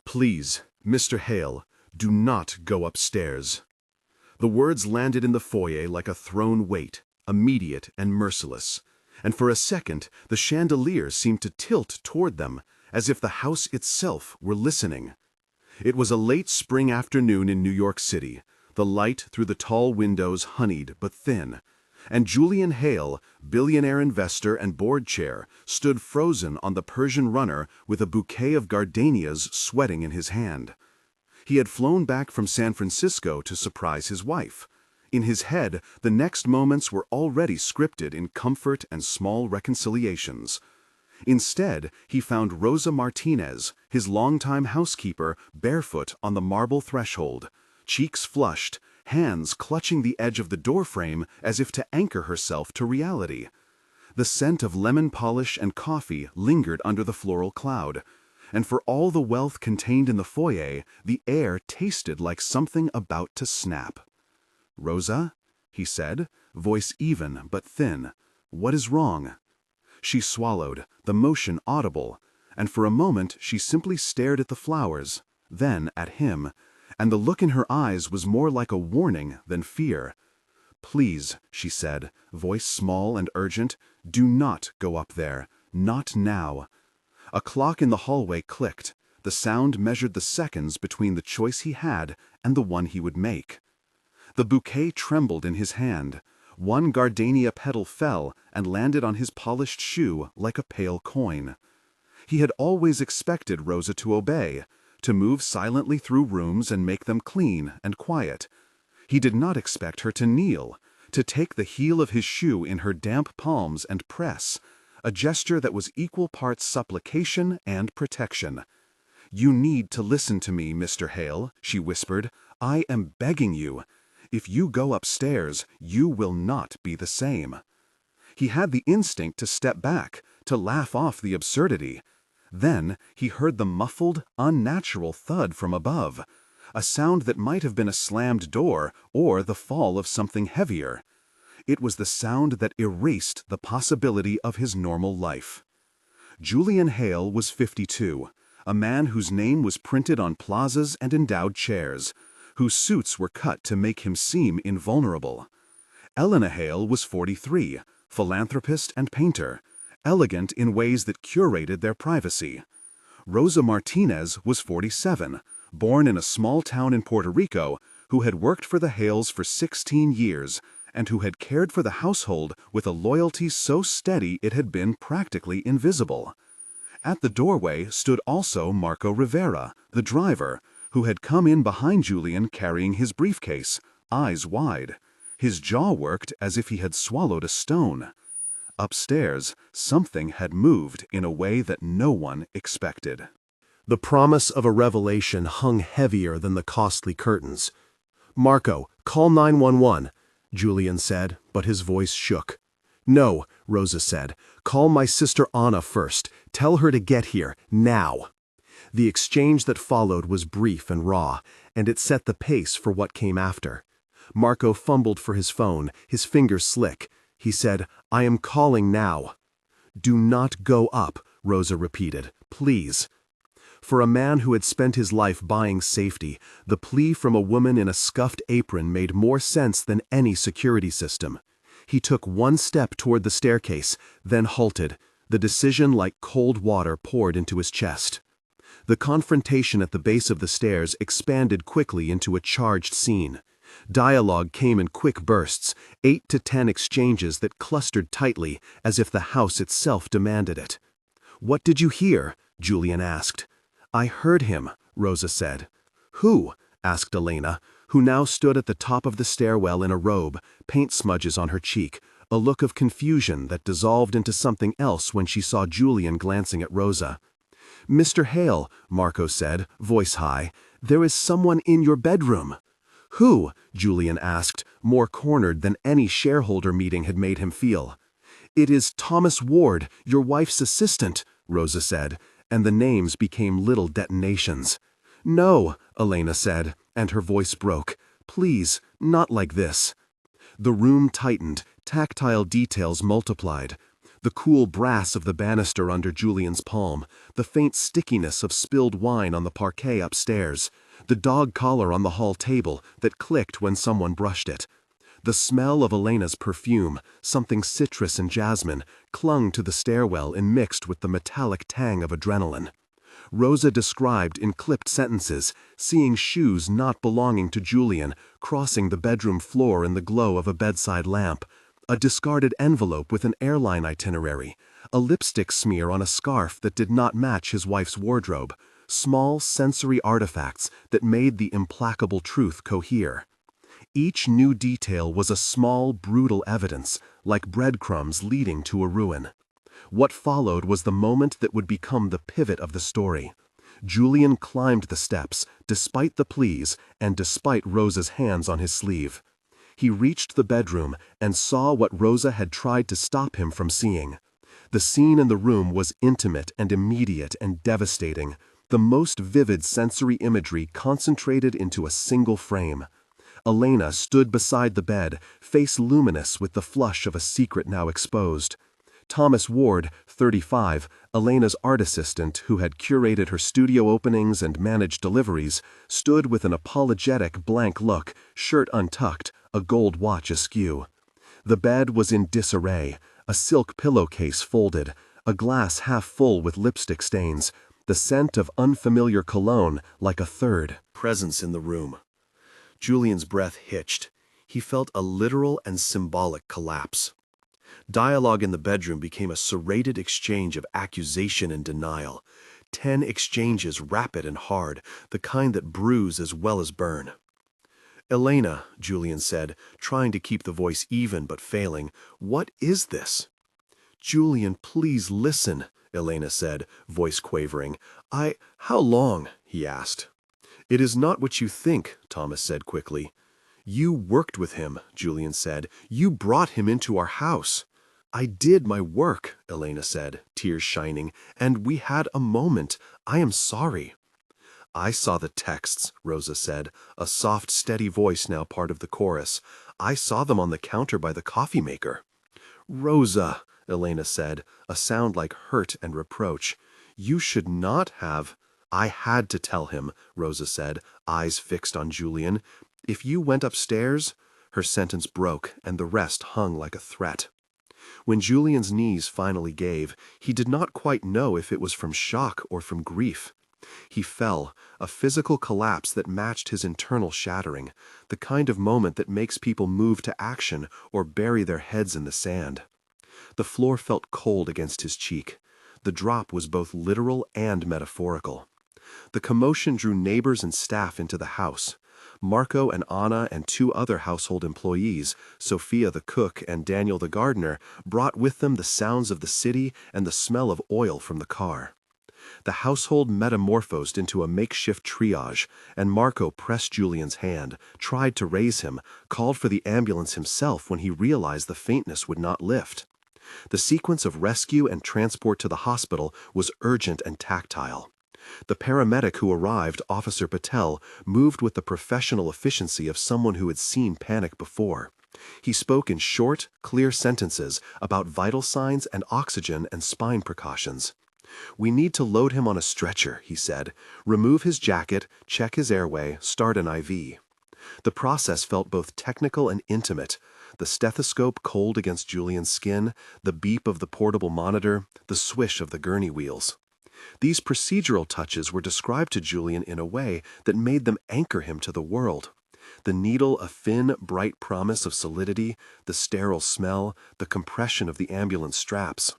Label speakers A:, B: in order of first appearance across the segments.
A: Please, Mr. Hale, do not go upstairs. The words landed in the foyer like a thrown weight, immediate and merciless, and for a second the chandelier seemed to tilt toward them, as if the house itself were listening. It was a late spring afternoon in New York City, the light through the tall windows honeyed but thin, and Julian Hale, billionaire investor and board chair, stood frozen on the Persian runner with a bouquet of gardenias sweating in his hand. He had flown back from San Francisco to surprise his wife. In his head, the next moments were already scripted in comfort and small reconciliations. Instead, he found Rosa Martinez, his longtime housekeeper, barefoot on the marble threshold, cheeks flushed, hands clutching the edge of the doorframe as if to anchor herself to reality. The scent of lemon polish and coffee lingered under the floral cloud, and for all the wealth contained in the foyer, the air tasted like something about to snap. "Rosa," he said, voice even but thin, "what is wrong?" She swallowed, the motion audible, and for a moment she simply stared at the flowers, then at him, and the look in her eyes was more like a warning than fear. "Please," she said, voice small and urgent, "do not go up there. Not now." A clock in the hallway clicked. The sound measured the seconds between the choice he had and the one he would make. The bouquet trembled in his hand. One gardenia petal fell and landed on his polished shoe like a pale coin. He had always expected Rosa to obey, to move silently through rooms and make them clean and quiet. He did not expect her to kneel, to take the heel of his shoe in her damp palms and press, a gesture that was equal parts supplication and protection. "You need to listen to me, Mr. Hale," she whispered. "I am begging you. If you go upstairs, you will not be the same." He had the instinct to step back, to laugh off the absurdity. Then he heard the muffled, unnatural thud from above, a sound that might have been a slammed door or the fall of something heavier. It was the sound that erased the possibility of his normal life. Julian Hale was 52, a man whose name was printed on plazas and endowed chairs, whose suits were cut to make him seem invulnerable. Elena Hale was 43, philanthropist and painter, elegant in ways that curated their privacy. Rosa Martinez was 47, born in a small town in Puerto Rico, who had worked for the Hales for 16 years, and who had cared for the household with a loyalty so steady it had been practically invisible. At the doorway stood also Marco Rivera, the driver, who had come in behind Julian carrying his briefcase, eyes wide. His jaw worked as if he had swallowed a stone. Upstairs, something had moved in a way that no one expected. The promise of a revelation hung heavier than the costly curtains. "Marco, call 911, Julian said, but his voice shook. "No," Rosa said. "Call my sister Anna first. Tell her to get here, now." The exchange that followed was brief and raw, and it set the pace for what came after. Marco fumbled for his phone, his fingers slick. He said, "I am calling now." "Do not go up," Rosa repeated. "Please." For a man who had spent his life buying safety, the plea from a woman in a scuffed apron made more sense than any security system. He took one step toward the staircase, then halted, the decision like cold water poured into his chest. The confrontation at the base of the stairs expanded quickly into a charged scene. Dialogue came in quick bursts, 8 to 10 exchanges that clustered tightly, as if the house itself demanded it. "What did you hear?" Julian asked. "I heard him," Rosa said. "Who?" asked Elena, who now stood at the top of the stairwell in a robe, paint smudges on her cheek, a look of confusion that dissolved into something else when she saw Julian glancing at Rosa. "Mr. Hale," Marco said, voice high, "there is someone in your bedroom." "Who?" Julian asked, more cornered than any shareholder meeting had made him feel. "It is Thomas Ward, your wife's assistant," Rosa said, and the names became little detonations. "No," Elena said, and her voice broke. "Please, not like this." The room tightened, tactile details multiplied. The cool brass of the banister under Julian's palm, the faint stickiness of spilled wine on the parquet upstairs, the dog collar on the hall table that clicked when someone brushed it. The smell of Elena's perfume, something citrus and jasmine, clung to the stairwell and mixed with the metallic tang of adrenaline. Rosa described in clipped sentences seeing shoes not belonging to Julian crossing the bedroom floor in the glow of a bedside lamp, a discarded envelope with an airline itinerary, a lipstick smear on a scarf that did not match his wife's wardrobe, small sensory artifacts that made the implacable truth cohere. Each new detail was a small, brutal evidence, like breadcrumbs leading to a ruin. What followed was the moment that would become the pivot of the story. Julian climbed the steps, despite the pleas and despite Rosa's hands on his sleeve. He reached the bedroom and saw what Rosa had tried to stop him from seeing. The scene in the room was intimate and immediate and devastating, the most vivid sensory imagery concentrated into a single frame. Elena stood beside the bed, face luminous with the flush of a secret now exposed. Thomas Ward, 35, Elena's art assistant who had curated her studio openings and managed deliveries, stood with an apologetic blank look, shirt untucked, a gold watch askew. The bed was in disarray, a silk pillowcase folded, a glass half full with lipstick stains, the scent of unfamiliar cologne like a third presence in the room. Julian's breath hitched. He felt a literal and symbolic collapse. Dialogue in the bedroom became a serrated exchange of accusation and denial. 10 exchanges rapid and hard, the kind that bruise as well as burn. "Elena," Julian said, trying to keep the voice even but failing, "what is this?" "Julian, please listen," Elena said, voice quavering. How long?" he asked. "It is not what you think," Thomas said quickly. "You worked with him," Julian said. "You brought him into our house." "I did my work," Elena said, tears shining, "and we had a moment. I am sorry." "I saw the texts," Rosa said, a soft, steady voice now part of the chorus. "I saw them on the counter by the coffee maker." "Rosa," Elena said, a sound like hurt and reproach. "You should not have—" "I had to tell him," Rosa said, eyes fixed on Julian. "If you went upstairs—" Her sentence broke, and the rest hung like a threat. When Julian's knees finally gave, he did not quite know if it was from shock or from grief. He fell, a physical collapse that matched his internal shattering, the kind of moment that makes people move to action or bury their heads in the sand. The floor felt cold against his cheek. The drop was both literal and metaphorical. The commotion drew neighbors and staff into the house. Marco and Anna and 2 other household employees, Sophia the cook and Daniel the gardener, brought with them the sounds of the city and the smell of oil from the car. The household metamorphosed into a makeshift triage, and Marco pressed Julian's hand, tried to raise him, called for the ambulance himself when he realized the faintness would not lift. The sequence of rescue and transport to the hospital was urgent and tactile. The paramedic who arrived, Officer Patel, moved with the professional efficiency of someone who had seen panic before. He spoke in short, clear sentences about vital signs and oxygen and spine precautions. "We need to load him on a stretcher," he said. "Remove his jacket, check his airway, start an IV." The process felt both technical and intimate. The stethoscope cold against Julian's skin, the beep of the portable monitor, the swish of the gurney wheels. These procedural touches were described to Julian in a way that made them anchor him to the world. The needle a thin, bright promise of solidity, the sterile smell, the compression of the ambulance straps.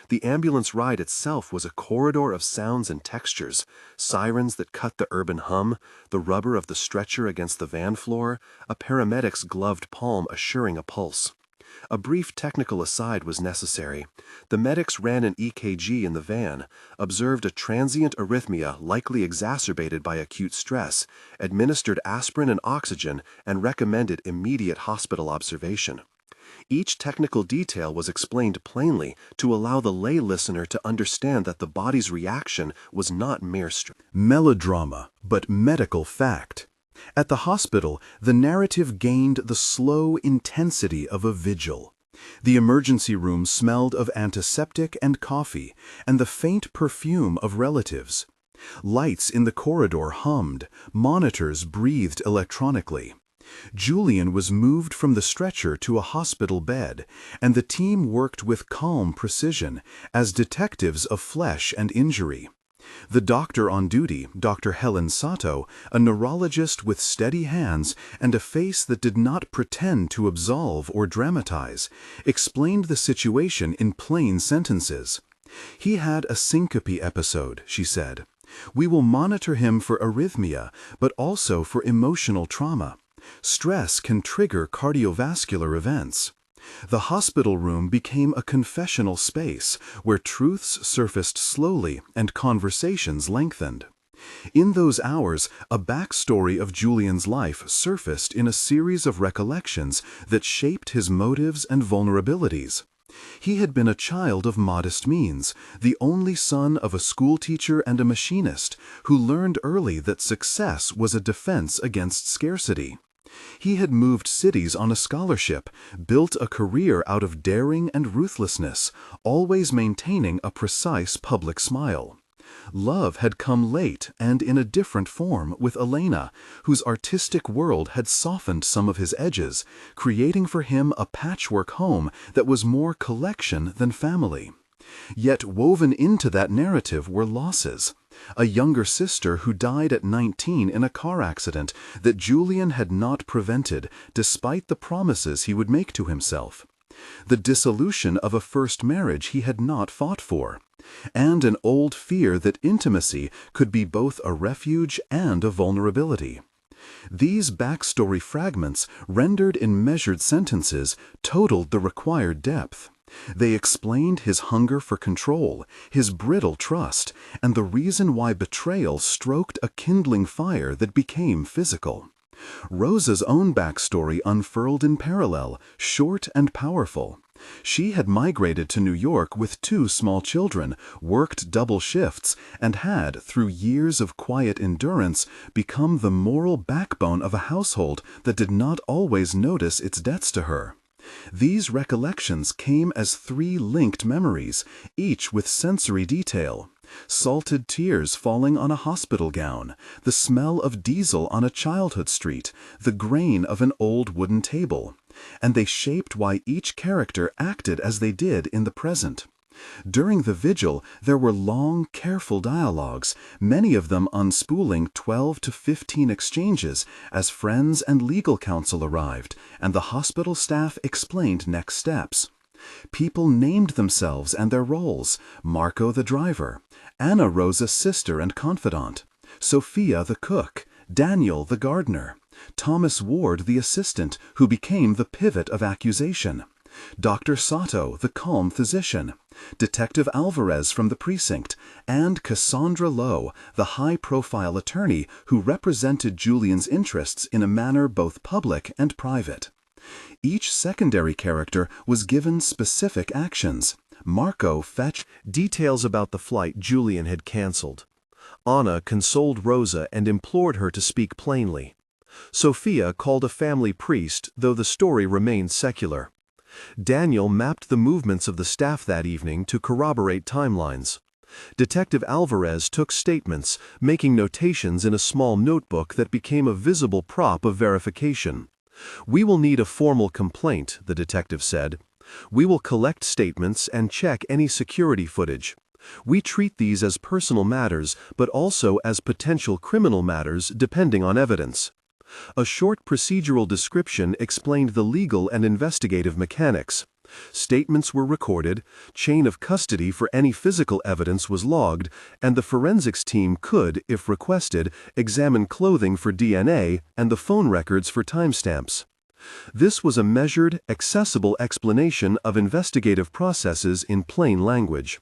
A: The ambulance ride itself was a corridor of sounds and textures, sirens that cut the urban hum, the rubber of the stretcher against the van floor, a paramedic's gloved palm assuring a pulse. A brief technical aside was necessary. The medics ran an EKG in the van, observed a transient arrhythmia likely exacerbated by acute stress, administered aspirin and oxygen, and recommended immediate hospital observation. Each technical detail was explained plainly to allow the lay listener to understand that the body's reaction was not mere melodrama, but medical fact. At the hospital, the narrative gained the slow intensity of a vigil. The emergency room smelled of antiseptic and coffee, and the faint perfume of relatives. Lights in the corridor hummed, monitors breathed electronically. Julian was moved from the stretcher to a hospital bed, and the team worked with calm precision, as detectives of flesh and injury. The doctor on duty, Dr. Helen Sato, a neurologist with steady hands and a face that did not pretend to absolve or dramatize, explained the situation in plain sentences. "He had a syncope episode," she said. "We will monitor him for arrhythmia, but also for emotional trauma. Stress can trigger cardiovascular events." The hospital room became a confessional space where truths surfaced slowly and conversations lengthened. In those hours, a backstory of Julian's life surfaced in a series of recollections that shaped his motives and vulnerabilities. He had been a child of modest means, the only son of a schoolteacher and a machinist, who learned early that success was a defense against scarcity. He had moved cities on a scholarship, built a career out of daring and ruthlessness, always maintaining a precise public smile. Love had come late and in a different form with Elena, whose artistic world had softened some of his edges, creating for him a patchwork home that was more collection than family. Yet woven into that narrative were losses. A younger sister who died at 19 in a car accident that Julian had not prevented, despite the promises he would make to himself. The dissolution of a first marriage he had not fought for. And an old fear that intimacy could be both a refuge and a vulnerability. These backstory fragments, rendered in measured sentences, totaled the required depth. They explained his hunger for control, his brittle trust, and the reason why betrayal stroked a kindling fire that became physical. Rosa's own backstory unfurled in parallel, short and powerful. She had migrated to New York with 2 small children, worked double shifts, and had, through years of quiet endurance, become the moral backbone of a household that did not always notice its debts to her. These recollections came as 3 linked memories, each with sensory detail. Salted tears falling on a hospital gown, the smell of diesel on a childhood street, the grain of an old wooden table. And they shaped why each character acted as they did in the present. During the vigil, there were long, careful dialogues, many of them unspooling 12 to 15 exchanges as friends and legal counsel arrived, and the hospital staff explained next steps. People named themselves and their roles: Marco the driver, Anna Rosa's sister and confidant, Sophia the cook, Daniel the gardener, Thomas Ward the assistant who became the pivot of accusation, Dr. Sato the calm physician, Detective Alvarez from the precinct, and Cassandra Lowe, the high-profile attorney who represented Julian's interests in a manner both public and private. Each secondary character was given specific actions. Marco fetched details about the flight Julian had canceled. Anna consoled Rosa and implored her to speak plainly. Sophia called a family priest, though the story remained secular. Daniel mapped the movements of the staff that evening to corroborate timelines. Detective Alvarez took statements, making notations in a small notebook that became a visible prop of verification. "We will need a formal complaint," the detective said. "We will collect statements and check any security footage. We treat these as personal matters, but also as potential criminal matters depending on evidence." A short procedural description explained the legal and investigative mechanics. Statements were recorded, chain of custody for any physical evidence was logged, and the forensics team could, if requested, examine clothing for DNA and the phone records for timestamps. This was a measured, accessible explanation of investigative processes in plain language.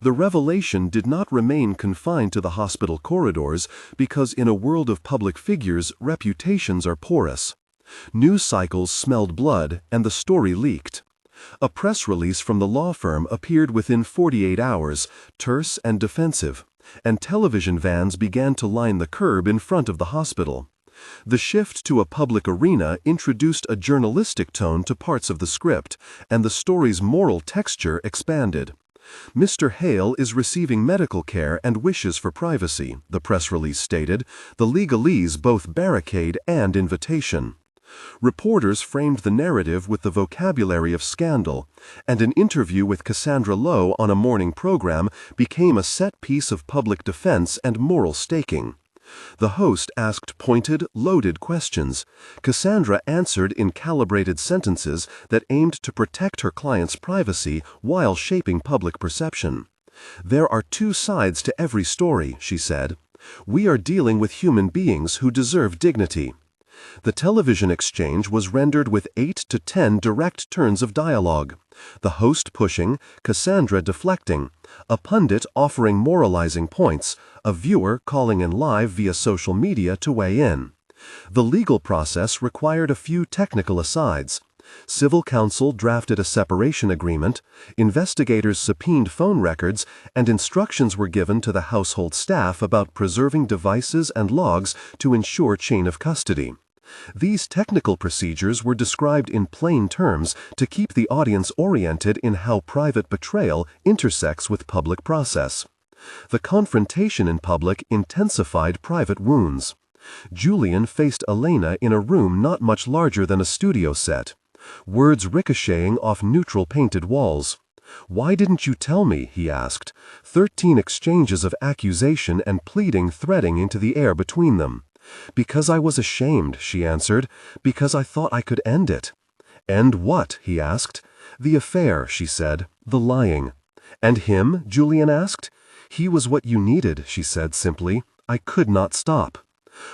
A: The revelation did not remain confined to the hospital corridors because in a world of public figures, reputations are porous. News cycles smelled blood and the story leaked. A press release from the law firm appeared within 48 hours, terse and defensive, and television vans began to line the curb in front of the hospital.
B: The shift to a public arena introduced a journalistic tone to parts of the script, and the story's moral texture expanded. Mr. Hale is receiving medical care and wishes for privacy, the press release stated, the legalese both barricade and invitation. Reporters framed the narrative with the vocabulary of scandal, and an interview with Cassandra Lowe on a morning program became a set piece of public defense and moral staking. The host asked pointed, loaded questions. Cassandra answered in calibrated sentences that aimed to protect her client's privacy while shaping public perception. "There are two sides to every story," she said. "We are dealing with human beings who deserve dignity." The television exchange was rendered with 8 to 10 direct turns of dialogue. The host pushing, Cassandra deflecting, a pundit offering moralizing points, a viewer calling in live via social media to weigh in. The legal process required a few technical asides. Civil counsel drafted a separation agreement, investigators subpoenaed phone records, and instructions were given to the household staff about preserving devices and logs to ensure chain of custody. These technical procedures were described in plain terms to keep the audience oriented in how private betrayal intersects with public process. The confrontation in public intensified private wounds. Julian faced Elena in a room not much larger than a studio set. Words ricocheting off neutral painted walls. "Why didn't you tell me?" he asked. 13 exchanges of accusation and pleading threading into the air between them. "Because I was ashamed," she answered. "Because I thought I could end it." "End what?" he asked. "The affair," she said. "The lying." "And him?" Julian asked. "He was what you needed," she said simply. "I could not stop."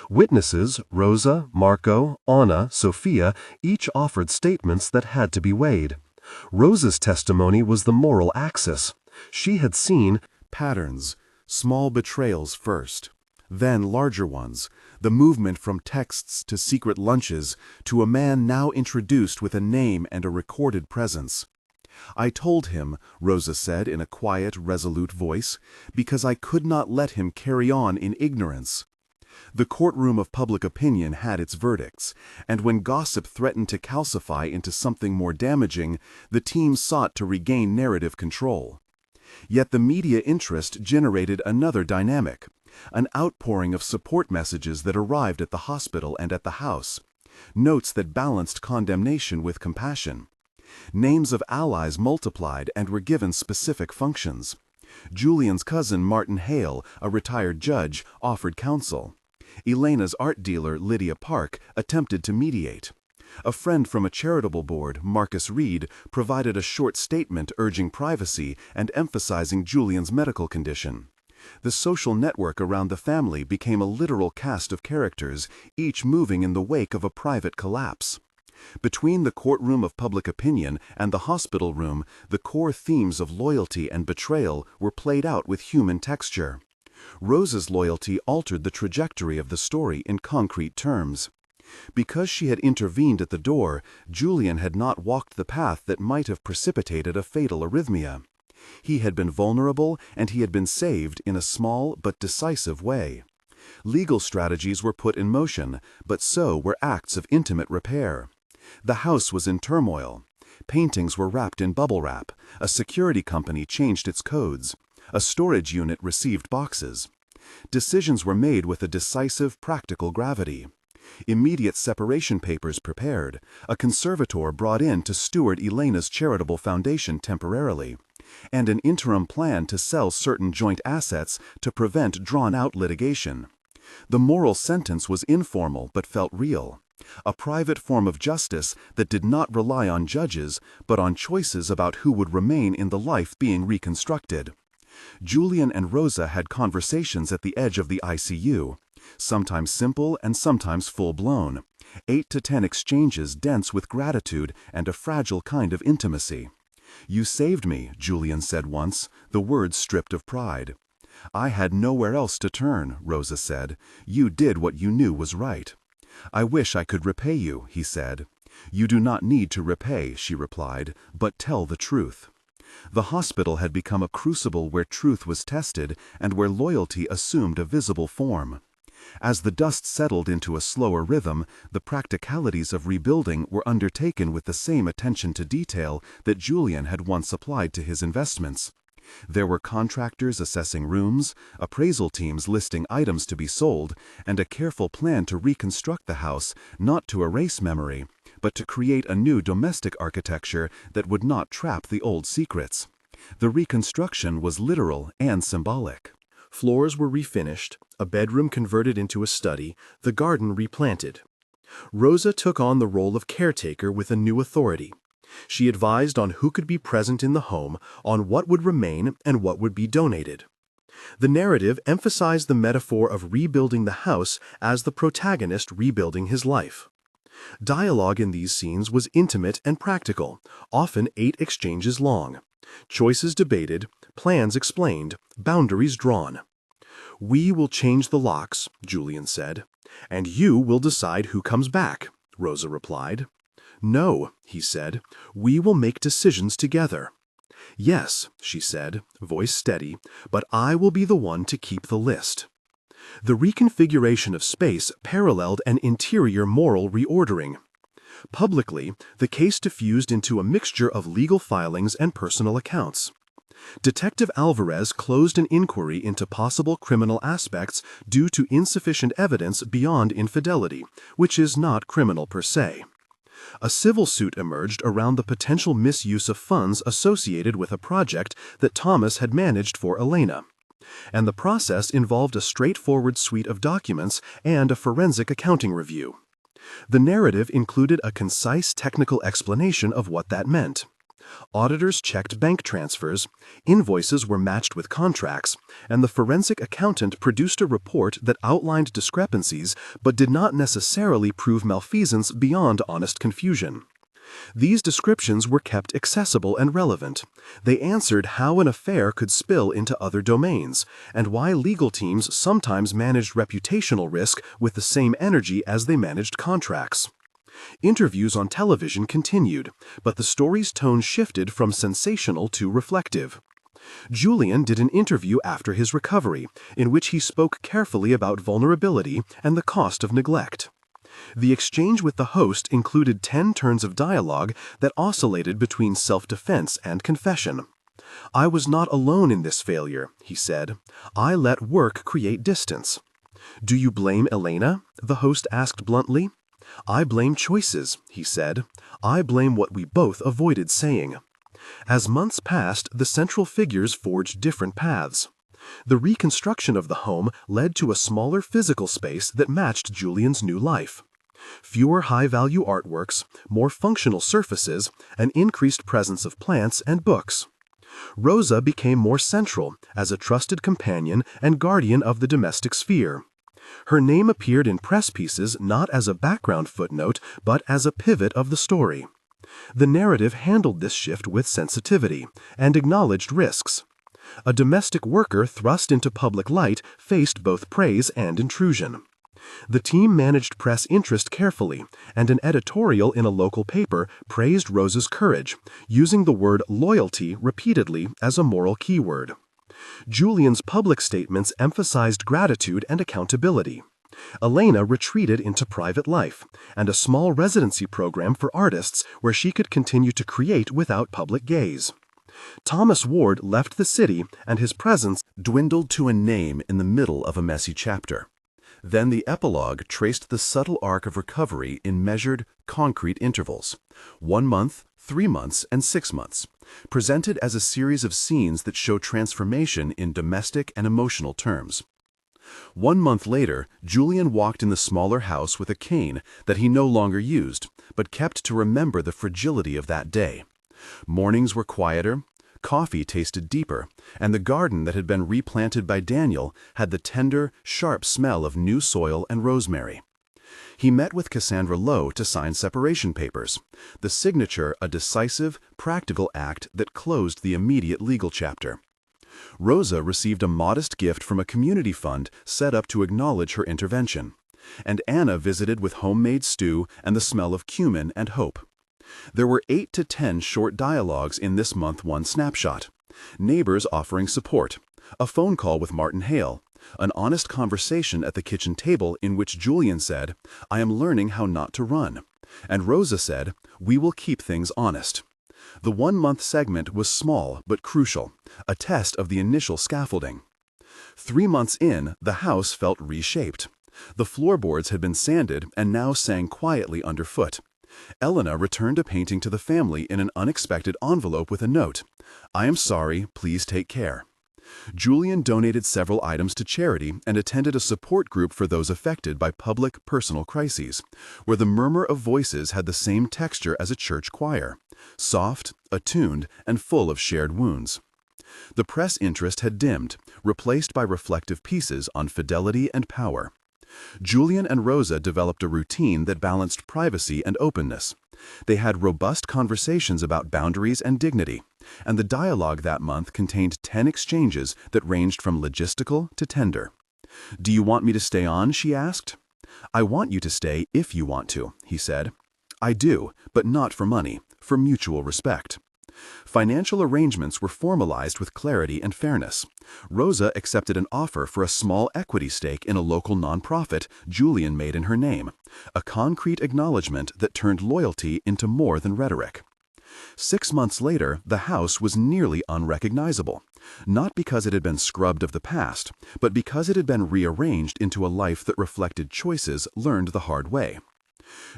B: Witnesses, Rosa, Marco, Anna, Sophia, each offered statements that had to be weighed. Rosa's testimony was the moral axis. She had seen
A: patterns, small betrayals first, then larger ones, the movement from texts to secret lunches to a man now introduced with a name and a recorded presence. "I told him," Rosa said in a quiet, resolute voice, "because I could not let him carry on in ignorance." The courtroom of public opinion had its verdicts, and when gossip threatened to calcify into something more damaging, the team sought to regain narrative control. Yet the media interest generated another dynamic, an outpouring of support messages that arrived at the hospital and at the house, notes that balanced condemnation with compassion. Names of allies multiplied and were given specific functions. Julian's cousin Martin Hale, a retired judge, offered counsel. Elena's art dealer, Lydia Park, attempted to mediate. A friend from a charitable board, Marcus Reed, provided a short statement urging privacy and emphasizing Julian's medical condition. The social network around the family became a literal cast of characters, each moving in the wake of a private collapse. Between the courtroom of public opinion and the hospital room, the core themes of loyalty and betrayal were played out with human texture. Rosa's loyalty altered the trajectory of the story in concrete terms. Because she had intervened at the door, Julian had not walked the path that might have precipitated a fatal arrhythmia. He had been vulnerable, and he had been saved in a small but decisive way. Legal strategies were put in motion, but so were acts of intimate repair. The house was in turmoil. Paintings were wrapped in bubble wrap. A security company changed its codes. A storage unit received boxes. Decisions were made with a decisive, practical gravity. Immediate separation papers prepared. A conservator brought in to steward Elena's charitable foundation temporarily. And an interim plan to sell certain joint assets to prevent drawn-out litigation. The moral sentence was informal but felt real. A private form of justice that did not rely on judges but on choices about who would remain in the life being reconstructed. Julian and Rosa had conversations at the edge of the ICU, sometimes simple and sometimes full-blown, 8 to 10 exchanges dense with gratitude and a fragile kind of intimacy. "You saved me," Julian said once, the words stripped of pride. "I had nowhere else to turn," Rosa said. "You did what you knew was right." "I wish I could repay you," he said. "You do not need to repay," she replied, "but tell the truth." The hospital had become a crucible where truth was tested and where loyalty assumed a visible form.
B: As the dust settled into a slower rhythm, the practicalities of rebuilding were undertaken with the same attention to detail that Julian had once applied to his investments. There were contractors assessing rooms, appraisal teams listing items to be sold, and a careful plan to reconstruct the house, not to erase memory, but to create a new domestic architecture that would not trap the old secrets. The reconstruction was literal and symbolic.
A: Floors were refinished, a bedroom converted into a study, the garden replanted. Rosa took on the role of caretaker with a new authority. She advised on who could be present in the home, on what would remain and what would be donated. The narrative emphasized the metaphor of rebuilding the house as the protagonist rebuilding his life. Dialogue in these scenes was intimate and practical, often 8 exchanges long. Choices debated, plans explained, boundaries drawn. "We will change the locks," Julian said. "And you will decide who comes back," Rosa replied. "No," he said, "we will make decisions together." "Yes," she said, voice steady, "but I will be the one to keep the list." The reconfiguration of space paralleled an interior moral reordering. Publicly, the case diffused into a mixture of legal filings and personal accounts. Detective Alvarez closed an inquiry into possible criminal aspects due to insufficient evidence beyond infidelity, which is not criminal per se. A civil suit emerged around the potential misuse of funds associated with a project that Thomas had managed for Elena. And the process involved a straightforward suite of documents and a forensic accounting review. The narrative included a concise technical explanation of what that meant. Auditors checked bank transfers, invoices were matched with contracts, and the forensic accountant produced a report that outlined discrepancies but did not necessarily prove malfeasance beyond honest confusion. These descriptions were kept accessible and relevant. They answered how an affair could spill into other domains, and why legal teams sometimes managed reputational risk with the same energy as they managed contracts. Interviews on television continued, but the story's tone shifted from sensational to reflective. Julian did an interview after his recovery, in which he spoke carefully about vulnerability and the cost of neglect. The exchange with the host included 10 turns of dialogue that oscillated between self-defense and confession. "I was not alone in this failure," he said. "I let work create distance." "Do you blame Elena?" the host asked bluntly. "I blame choices," he said. "I blame what we both avoided saying." As months passed, the central figures forged different paths. The reconstruction of the home led to a smaller physical space that matched Julian's new life. Fewer high-value artworks, more functional surfaces, an increased presence of plants and books. Rosa became more central as a trusted companion and guardian of the domestic sphere. Her name appeared in press pieces not as a background footnote, but as a pivot of the story. The narrative handled this shift with sensitivity and acknowledged risks. A domestic worker thrust into public light faced both praise and intrusion. The team managed press interest carefully, and an editorial in a local paper praised Rosa's courage, using the word loyalty repeatedly as a moral keyword. Julian's public statements emphasized gratitude and accountability. Elena retreated into private life, and a small residency program for artists where she could continue to create without public gaze. Thomas Ward left the city, and his presence dwindled to a name in the middle of a messy chapter. Then the epilogue traced the subtle arc of recovery in measured, concrete intervals: 1 month, 3 months, and 6 months, presented as a series of scenes that show transformation in domestic and emotional terms. 1 month later, Julian walked in the smaller house with a cane that he no longer used, but kept to remember the fragility of that day. Mornings were quieter, coffee tasted deeper, and the garden that had been replanted by Daniel had the tender, sharp smell of new soil and rosemary. He met with Cassandra Lowe to sign separation papers, the signature a decisive, practical act that closed the immediate legal chapter. Rosa received a modest gift from a community fund set up to acknowledge her intervention, and Anna visited with homemade stew and the smell of cumin and hope. There were 8 to 10 short dialogues in this month one snapshot: neighbors offering support, a phone call with Martin Hale, An honest conversation at the kitchen table in which Julian said, "I am learning how not to run." And Rosa said, "We will keep things honest." The 1-month segment was small but crucial, a test of the initial scaffolding. 3 months in, the house felt reshaped. The floorboards had been sanded and now sang quietly underfoot. Elena returned a painting to the family in an unexpected envelope with a note, "I am sorry, please take care." Julian donated several items to charity and attended a support group for those affected by public, personal crises, where the murmur of voices had the same texture as a church choir, soft, attuned, and full of shared wounds. The press interest had dimmed, replaced by reflective pieces on fidelity and power. Julian and Rosa developed a routine that balanced privacy and openness. They had robust conversations about boundaries and dignity, and the dialogue that month contained 10 exchanges that ranged from logistical to tender. "Do you want me to stay on?" she asked. "I want you to stay if you want to," he said. "I do, but not for money, for mutual respect." Financial arrangements were formalized with clarity and fairness. Rosa accepted an offer for a small equity stake in a local nonprofit Julian made in her name, a concrete acknowledgement that turned loyalty into more than rhetoric. 6 months later, the house was nearly unrecognizable, not because it had been scrubbed of the past, but because it had been rearranged into a life that reflected choices learned the hard way.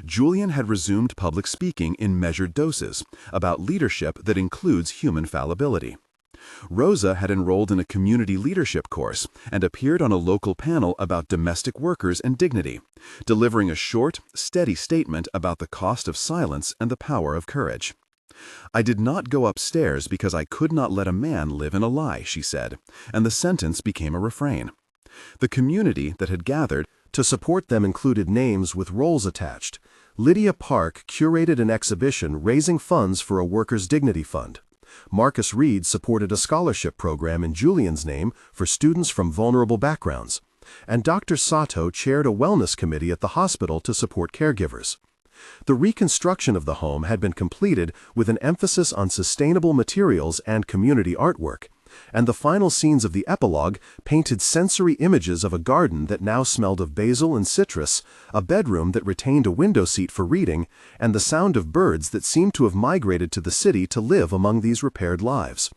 A: Julian had resumed public speaking in measured doses, about leadership that includes human fallibility. Rosa had enrolled in a community leadership course and appeared on a local panel about domestic workers and dignity, delivering a short, steady statement about the cost of silence and the power of courage. "I did not go upstairs because I could not let a man live in a lie," she said, and the sentence became a refrain. The community that had gathered to support them included names with roles attached. Lydia Park curated an exhibition raising funds for a workers' dignity fund. Marcus Reed supported a scholarship program in Julian's name for students from vulnerable backgrounds. And Dr. Sato chaired a wellness committee at the hospital to support caregivers. The reconstruction of the home had been completed with an emphasis on sustainable materials and community artwork, and the final scenes of the epilogue painted sensory images of a garden that now smelled of basil and citrus, a bedroom that retained a window seat for reading, and the sound of birds that seemed to have migrated to the city to live among these repaired lives.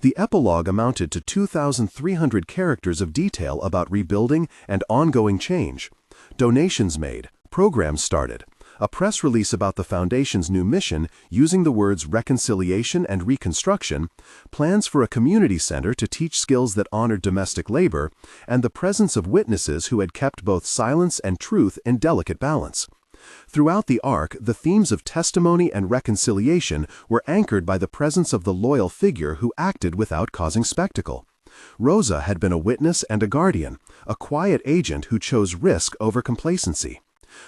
A: The epilogue amounted to 2,300 characters of detail about rebuilding and ongoing change. Donations made, programs started, a press release about the Foundation's new mission using the words reconciliation and reconstruction, plans for a community center to teach skills that honored domestic labor, and the presence of witnesses who had kept both silence and truth in delicate balance. Throughout the arc, the themes of testimony and reconciliation were anchored by the presence of the loyal figure who acted without causing spectacle. Rosa had been a witness and a guardian, a quiet agent who chose risk over complacency.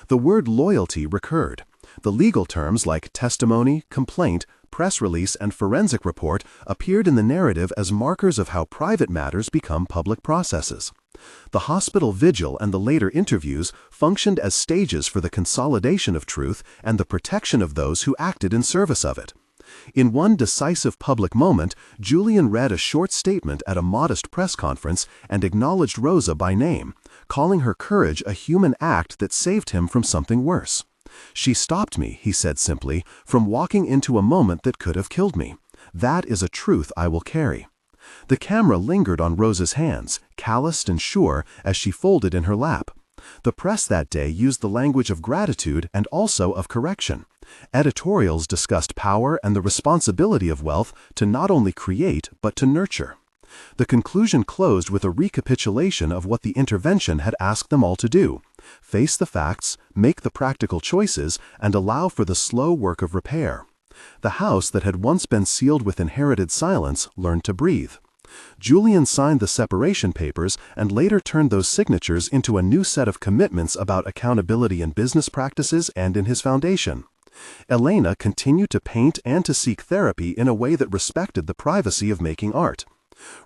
A: The word loyalty recurred. The legal terms like testimony, complaint, press release, and forensic report appeared in the narrative as markers of how private matters become public processes. The hospital vigil and the later interviews functioned as stages for the consolidation of truth and the protection of those who acted in service of it. In one decisive public moment, Julian read a short statement at a modest press conference and acknowledged Rosa by name, calling her courage a human act that saved him from something worse. "She stopped me," he said simply, "from walking into a moment that could have killed me. That is a truth I will carry." The camera lingered on Rosa's hands, calloused and sure, as she folded in her lap. The press that day used the language of gratitude and also of correction. Editorials discussed power and the responsibility of wealth to not only create but to nurture. The conclusion closed with a recapitulation of what the intervention had asked them all to do: face the facts, make the practical choices, and allow for the slow work of repair. The house that had once been sealed with inherited silence learned to breathe. Julian signed the separation papers and later turned those signatures into a new set of commitments about accountability in business practices and in his foundation. Elena continued to paint and to seek therapy in a way that respected the privacy of making art.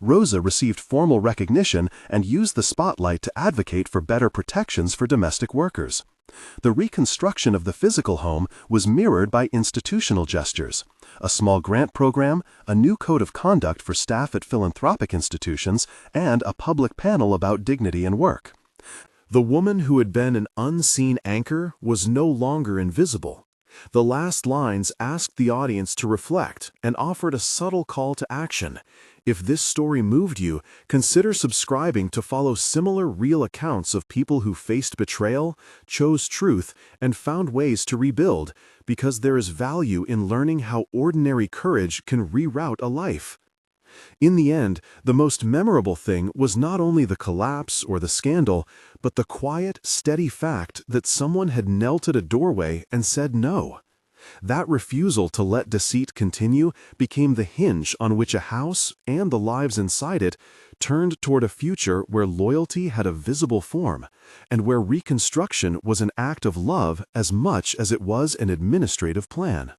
A: Rosa received formal recognition and used the spotlight to advocate for better protections for domestic workers.
B: The reconstruction of the physical home was mirrored by institutional gestures: a small grant program, a new code of conduct for staff at philanthropic institutions, and a public panel about dignity in work.
A: The woman who had been an unseen anchor was no longer invisible. The last lines asked the audience to reflect and offered a subtle call to action. If this story moved you, consider subscribing to follow similar real accounts of people who faced betrayal, chose truth, and found ways to rebuild, because there is value in learning how ordinary courage can reroute a life. In the end, the most memorable thing was not only the collapse or the scandal, but the quiet, steady fact that someone had knelt at a doorway and said no. That refusal to let deceit continue became the hinge on which a house, and the lives inside it, turned toward a future where loyalty had a visible form, and where reconstruction was an act of love as much as it was an administrative plan.